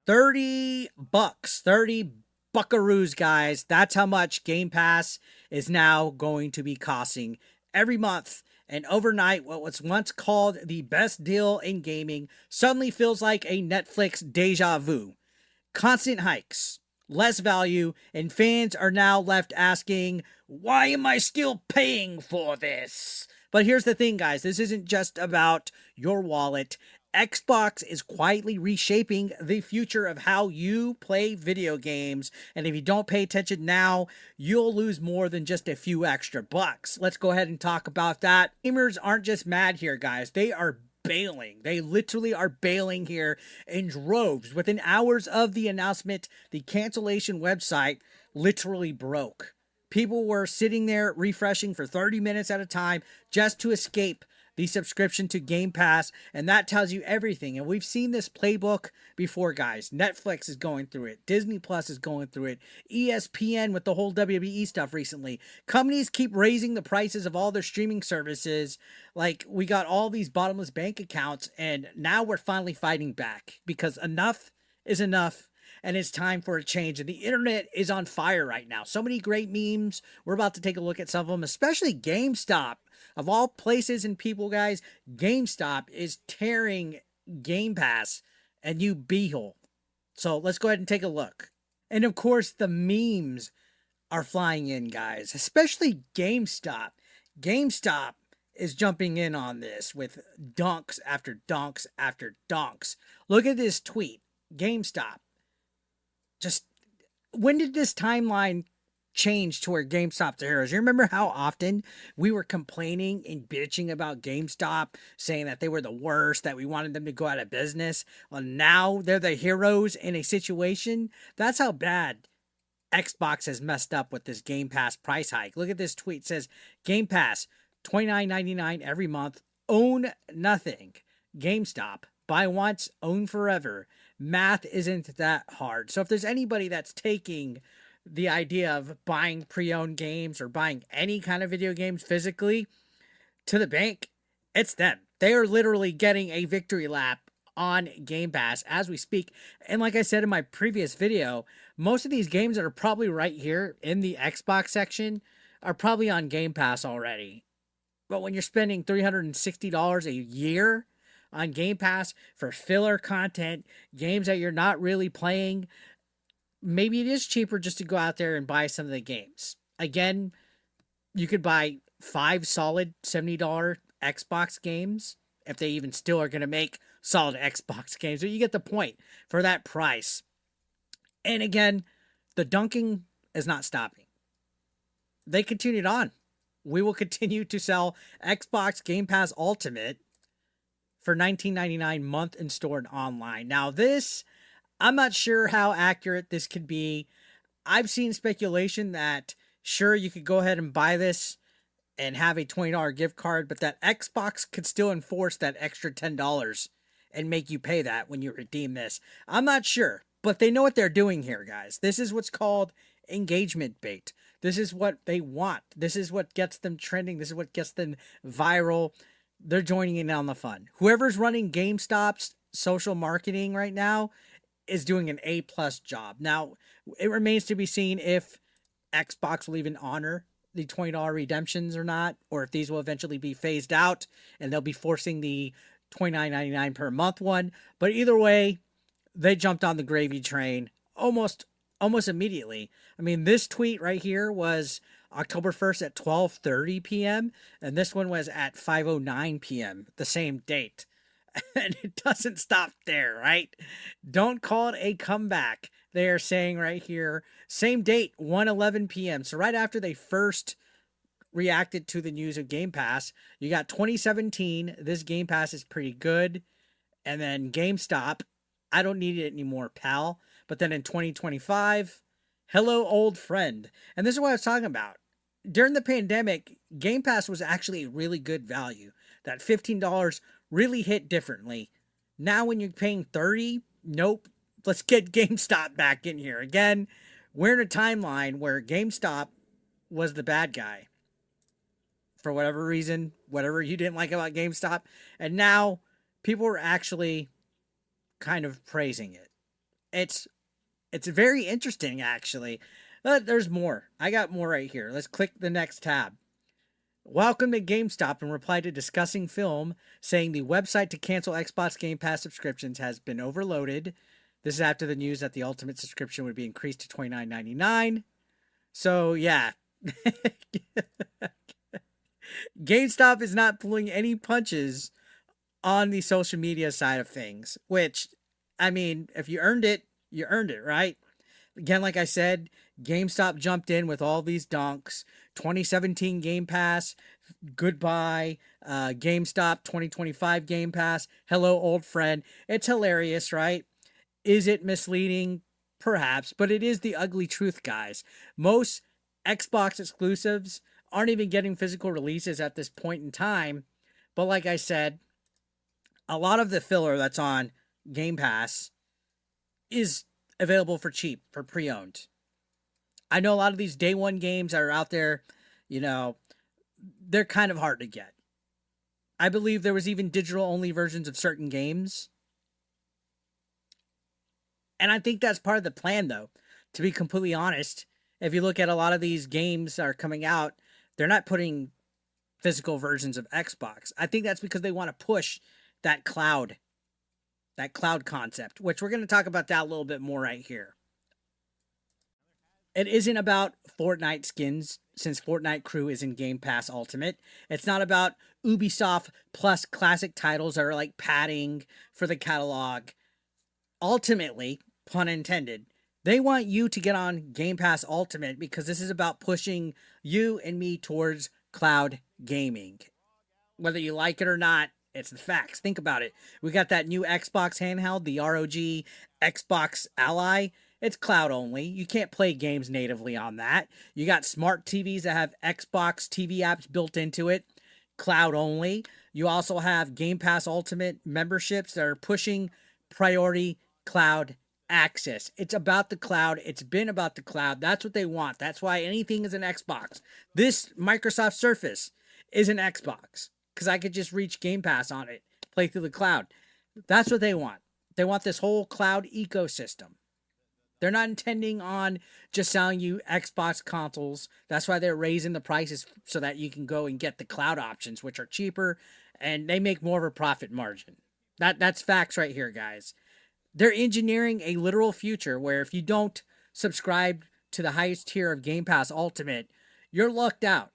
30 bucks, 30 buckaroos, guys. That's how much Game Pass is now going to be costing every month. And overnight, what was once called the best deal in gaming suddenly feels like a Netflix deja vu. Constant hikes, less value, and fans are now left asking, why am I still paying for this? But here's the thing, guys, this isn't just about your wallet. Xbox is quietly reshaping the future of how you play video games. And if you don't pay attention now, you'll lose more than just a few extra bucks. Let's go ahead and talk about that. Gamers aren't just mad here, guys. They are bailing. They literally are bailing here in droves. Within hours of the announcement, the cancellation website literally broke. People were sitting there refreshing for 30 minutes at a time just to escape the subscription to Game Pass, and that tells you everything. And we've seen this playbook before, guys. Netflix is going through it. Disney Plus is going through it. ESPN with the whole WWE stuff recently. Companies keep raising the prices of all their streaming services. Like, we got all these bottomless bank accounts, and now we're finally fighting back because enough is enough. And it's time for a change. And the internet is on fire right now. So many great memes. We're about to take a look at some of them, especially GameStop. Of all places and people, guys, GameStop is tearing Game Pass a new beehole. So let's go ahead and take a look. And of course, the memes are flying in, guys, especially GameStop. GameStop is jumping in on this with dunks after dunks after dunks. Look at this tweet. GameStop. Just when did this timeline change to where GameStop's the heroes? You remember how often we were complaining and bitching about GameStop, saying that they were the worst, that we wanted them to go out of business? Well, now they're the heroes in a situation. That's how bad Xbox has messed up with this Game Pass price hike. Look at this tweet. It says, Game Pass, $29.99 every month. Own nothing. GameStop, buy once, own forever. Math isn't that hard. So if there's anybody that's taking the idea of buying pre-owned games or buying any kind of video games physically to the bank, it's them. They are literally getting a victory lap on Game Pass as we speak. And like I said in my previous video, most of these games that are probably right here in the Xbox section are probably on Game Pass already. But when you're spending $360 a year on Game Pass for filler content, games that you're not really playing, maybe it is cheaper just to go out there and buy some of the games. Again, you could buy 5 solid $70 Xbox games if they even still are going to make solid Xbox games. But you get the point for that price. And again, the dunking is not stopping. They continued on. We will continue to sell Xbox Game Pass Ultimate for $19.99 month in store and online. Now this, I'm not sure how accurate this could be. I've seen speculation that sure, you could go ahead and buy this and have a $20 gift card, but that Xbox could still enforce that extra $10 and make you pay that when you redeem this. I'm not sure, but they know what they're doing here, guys. This is what's called engagement bait. This is what they want. This is what gets them trending. This is what gets them viral. They're joining in on the fun. Whoever's running GameStop's social marketing right now is doing an A+ job. Now, it remains to be seen if Xbox will even honor the $20 redemptions or not, or if these will eventually be phased out and they'll be forcing the $29.99 per month one. But either way, they jumped on the gravy train almost immediately. I mean, this tweet right here was October 1st at 12:30 p.m. and this one was at 5:09 p.m. the same date. And it doesn't stop there, right? Don't call it a comeback. They are saying right here, same date, 1:11 p.m. So right after they first reacted to the news of Game Pass, you got 2017, this Game Pass is pretty good. And then GameStop, I don't need it anymore, pal. But then in 2025, hello, old friend. And this is what I was talking about. During the pandemic, Game Pass was actually a really good value. That $15 really hit differently. Now when you're paying $30, nope. Let's get GameStop back in here. Again, we're in a timeline where GameStop was the bad guy. For whatever reason, whatever you didn't like about GameStop. And now people are actually kind of praising it. It's it's very interesting actually. But there's more. I got more right here. Let's click the next tab. Welcome to GameStop in reply to discussing film, saying the website to cancel Xbox Game Pass subscriptions has been overloaded. This is after the news that the ultimate subscription would be increased to $29.99. So yeah, GameStop is not pulling any punches on the social media side of things, which, I mean, if you earned it, right? Again, like I said, GameStop jumped in with all these donks. 2017 Game Pass, goodbye. GameStop 2025 Game Pass, hello, old friend. It's hilarious, right? Is it misleading? Perhaps, but it is the ugly truth, guys. Most Xbox exclusives aren't even getting physical releases at this point in time. But like I said, a lot of the filler that's on Game Pass is available for cheap, for pre owned. I know a lot of these day one games that are out there, you know, they're kind of hard to get. I believe there was even digital only versions of certain games. And I think that's part of the plan, though. To be completely honest, if you look at a lot of these games that are coming out, they're not putting physical versions of Xbox. I think that's because they want to push that cloud, that cloud concept, which we're going to talk about that a little bit more right here. It isn't about Fortnite skins, since Fortnite Crew is in Game Pass Ultimate. It's not about Ubisoft Plus classic titles that are like padding for the catalog. Ultimately, pun intended, they want you to get on Game Pass Ultimate because this is about pushing you and me towards cloud gaming. Whether you like it or not, it's the facts. Think about it. We got that new Xbox handheld, the ROG Xbox Ally. It's cloud only. You can't play games natively on that. You got smart TVs that have Xbox TV apps built into it, cloud only. You also have Game Pass Ultimate memberships that are pushing priority cloud access. It's about the cloud. It's been about the cloud. That's what they want. That's why anything is an Xbox. This Microsoft Surface is an Xbox because I could just reach Game Pass on it, play through the cloud. That's what they want. They want this whole cloud ecosystem. They're not intending on just selling you Xbox consoles. That's why they're raising the prices so that you can go and get the cloud options, which are cheaper, and they make more of a profit margin. That's facts right here, guys. They're engineering a literal future where if you don't subscribe to the highest tier of Game Pass Ultimate, you're locked out.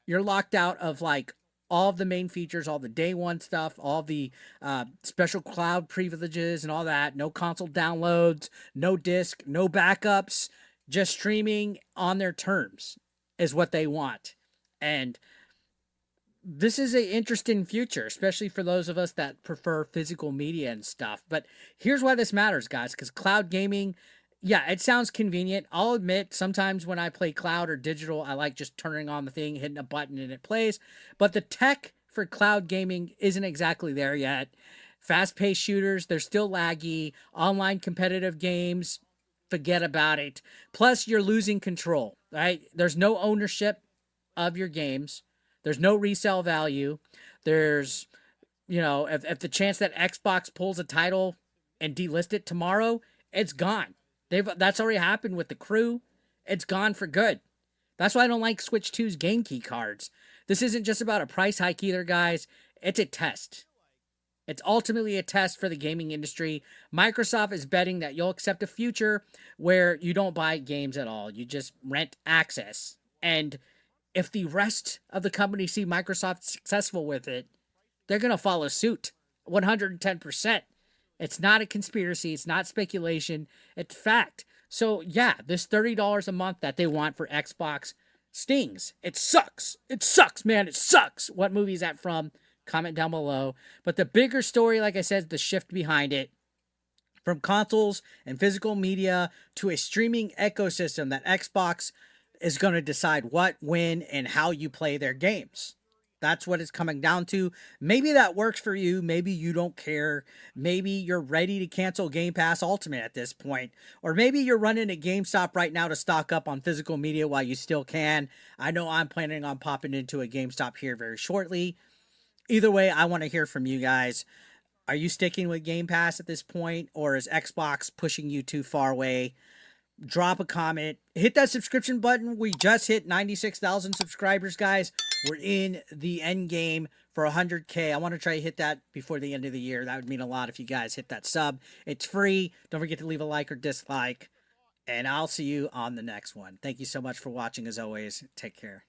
You're locked out of like all of the main features, all the day one stuff, all the special cloud privileges and all that. No console downloads, no disc, no backups, just streaming on their terms is what they want. And this is an interesting future, especially for those of us that prefer physical media and stuff. But here's why this matters, guys, because cloud gaming, yeah, it sounds convenient. I'll admit, sometimes when I play cloud or digital, I like just turning on the thing, hitting a button, and it plays. But the tech for cloud gaming isn't exactly there yet. Fast-paced shooters, they're still laggy. Online competitive games, forget about it. Plus, you're losing control, right? There's no ownership of your games. There's no resale value. There's, if the chance that Xbox pulls a title and delist it tomorrow, it's gone. That's already happened with the Crew. It's gone for good. That's why I don't like Switch 2's game key cards. This isn't just about a price hike either, guys. It's a test. It's ultimately a test for the gaming industry. Microsoft is betting that you'll accept a future where you don't buy games at all. You just rent access. And if the rest of the company see Microsoft successful with it, they're going to follow suit 110%. It's not a conspiracy. It's not speculation. It's fact. So, yeah, this $30 a month that they want for Xbox stings. It sucks. It sucks, man. It sucks. What movie is that from? Comment down below. But the bigger story, like I said, the shift behind it, from consoles and physical media to a streaming ecosystem that Xbox is going to decide what, when, and how you play their games. That's what it's coming down to. Maybe that works for you. Maybe you don't care. Maybe you're ready to cancel Game Pass Ultimate at this point. Or maybe you're running a GameStop right now to stock up on physical media while you still can. I know I'm planning on popping into a GameStop here very shortly. Either way, I want to hear from you guys. Are you sticking with Game Pass at this point, or is Xbox pushing you too far away? Drop a comment, hit that subscription button. We just hit 96,000 subscribers, guys. We're in the end game for 100K. I want to try to hit that before the end of the year. That would mean a lot if you guys hit that sub. It's free. Don't forget to leave a like or dislike, and I'll see you on the next one. Thank you so much for watching. As always, take care.